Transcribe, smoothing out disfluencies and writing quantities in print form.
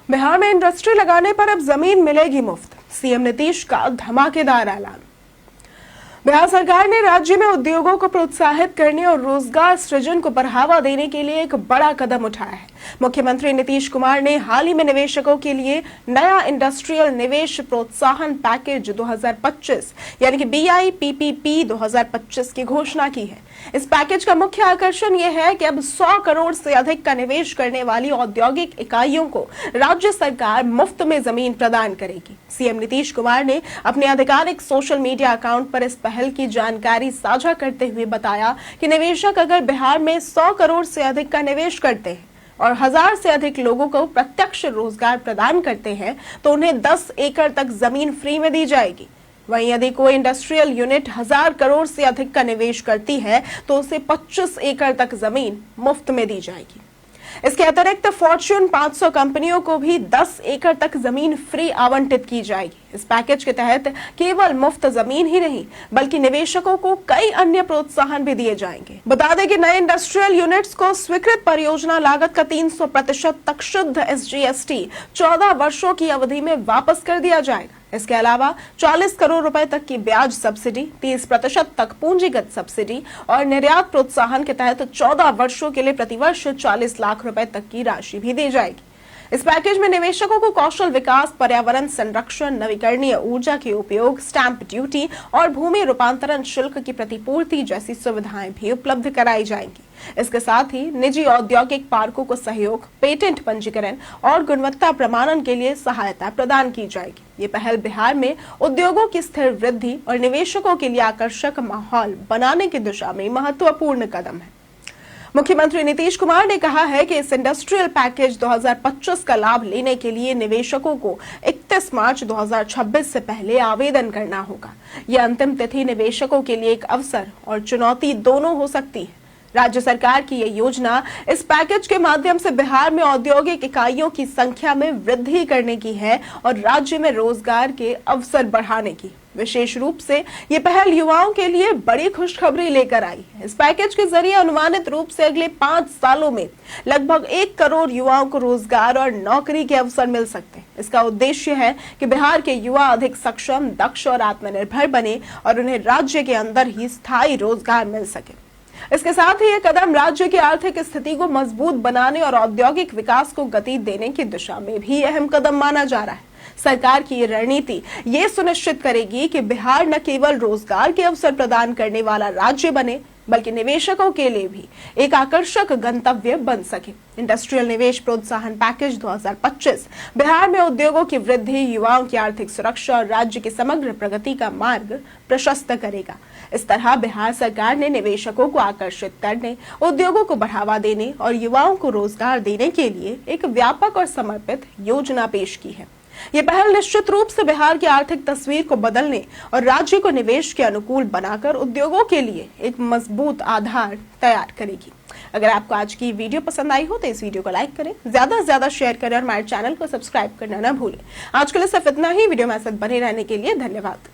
बिहार में इंडस्ट्री लगाने पर अब जमीन मिलेगी मुफ्त। सीएम नीतीश का धमाकेदार ऐलान। बिहार सरकार ने राज्य में उद्योगों को प्रोत्साहित करने और रोजगार सृजन को बढ़ावा देने के लिए एक बड़ा कदम उठाया है। मुख्यमंत्री नीतीश कुमार ने हाल ही में निवेशकों के लिए नया इंडस्ट्रियल निवेश प्रोत्साहन पैकेज 2025 यानी कि BIPPP 2025 की घोषणा की है। इस पैकेज का मुख्य आकर्षण यह है कि अब 100 करोड़ से अधिक का निवेश करने वाली औद्योगिक इकाइयों को राज्य सरकार मुफ्त में जमीन प्रदान करेगी। सीएम नीतीश कुमार ने अपने आधिकारिक सोशल मीडिया अकाउंट पर इस पहल की जानकारी साझा करते हुए बताया कि निवेशक अगर बिहार में 100 करोड़ से अधिक का निवेश करते हैं और 1000 से अधिक लोगों को प्रत्यक्ष रोजगार प्रदान करते हैं तो उन्हें 10 एकड़ तक जमीन फ्री में दी जाएगी। वहीं यदि कोई इंडस्ट्रियल यूनिट 1000 करोड़ से अधिक का निवेश करती है तो उसे 25 एकड़ तक जमीन मुफ्त में दी जाएगी। इसके अतिरिक्त फॉर्च्यून 500 कंपनियों को भी 10 एकड़ तक जमीन फ्री आवंटित की जाएगी। इस पैकेज के तहत केवल मुफ्त जमीन ही नहीं बल्कि निवेशकों को कई अन्य प्रोत्साहन भी दिए जाएंगे। बता दें कि नए इंडस्ट्रियल यूनिट्स को स्वीकृत परियोजना लागत का 300% तक शुद्ध SGST 14 वर्षों की अवधि में वापस कर दिया जाएगा। इसके अलावा 40 करोड़ रुपए तक की ब्याज सब्सिडी, 30% तक पूंजीगत सब्सिडी और निर्यात प्रोत्साहन के तहत 14 वर्षों के लिए प्रतिवर्ष 40 लाख रुपए तक की राशि भी दी जाएगी। इस पैकेज में निवेशकों को कौशल विकास, पर्यावरण संरक्षण, नवीकरणीय ऊर्जा के उपयोग, स्टैंप ड्यूटी और भूमि रूपांतरण शुल्क की प्रतिपूर्ति जैसी सुविधाएं भी उपलब्ध कराई जाएंगी। इसके साथ ही निजी औद्योगिक पार्कों को सहयोग, पेटेंट पंजीकरण और गुणवत्ता प्रमाणन के लिए सहायता प्रदान की जाएगी। ये पहल बिहार में उद्योगों की स्थिर वृद्धि और निवेशकों के लिए आकर्षक माहौल बनाने की दिशा में महत्वपूर्ण कदम है। मुख्यमंत्री नीतीश कुमार ने कहा है कि इस इंडस्ट्रियल पैकेज 2025 का लाभ लेने के लिए निवेशकों को 31 मार्च 2026 से पहले आवेदन करना होगा। यह अंतिम तिथि निवेशकों के लिए एक अवसर और चुनौती दोनों हो सकती है। राज्य सरकार की यह योजना इस पैकेज के माध्यम से बिहार में औद्योगिक इकाइयों की संख्या में वृद्धि करने की है और राज्य में रोजगार के अवसर बढ़ाने की। विशेष रूप से ये पहल युवाओं के लिए बड़ी खुशखबरी लेकर आई है। इस पैकेज के जरिए अनुमानित रूप से अगले 5 सालों में लगभग 1 करोड़ युवाओं को रोजगार और नौकरी के अवसर मिल सकते हैं। इसका उद्देश्य है कि बिहार के युवा अधिक सक्षम, दक्ष और आत्मनिर्भर बने और उन्हें राज्य के अंदर ही स्थायी रोजगार मिल सके। इसके साथ ही यह कदम राज्य की आर्थिक स्थिति को मजबूत बनाने और औद्योगिक विकास को गति देने की दिशा में भी अहम कदम माना जा रहा है। सरकार की ये रणनीति ये सुनिश्चित करेगी कि बिहार न केवल रोजगार के अवसर प्रदान करने वाला राज्य बने बल्कि निवेशकों के लिए भी एक आकर्षक गंतव्य बन सके। इंडस्ट्रियल निवेश प्रोत्साहन पैकेज 2025 बिहार में उद्योगों की वृद्धि, युवाओं की आर्थिक सुरक्षा और राज्य की समग्र प्रगति का मार्ग प्रशस्त करेगा। इस तरह बिहार सरकार ने निवेशकों को आकर्षित करने, उद्योगों को बढ़ावा देने और युवाओं को रोजगार देने के लिए एक व्यापक और समर्पित योजना पेश की है। ये पहल निश्चित रूप से बिहार की आर्थिक तस्वीर को बदलने और राज्य को निवेश के अनुकूल बनाकर उद्योगों के लिए एक मजबूत आधार तैयार करेगी। अगर आपको आज की वीडियो पसंद आई हो तो इस वीडियो को लाइक करें, ज्यादा से ज्यादा शेयर करें और हमारे चैनल को सब्सक्राइब करना ना भूलें। आज के लिए सिर्फ इतना ही। वीडियो में साथ बने रहने के लिए धन्यवाद।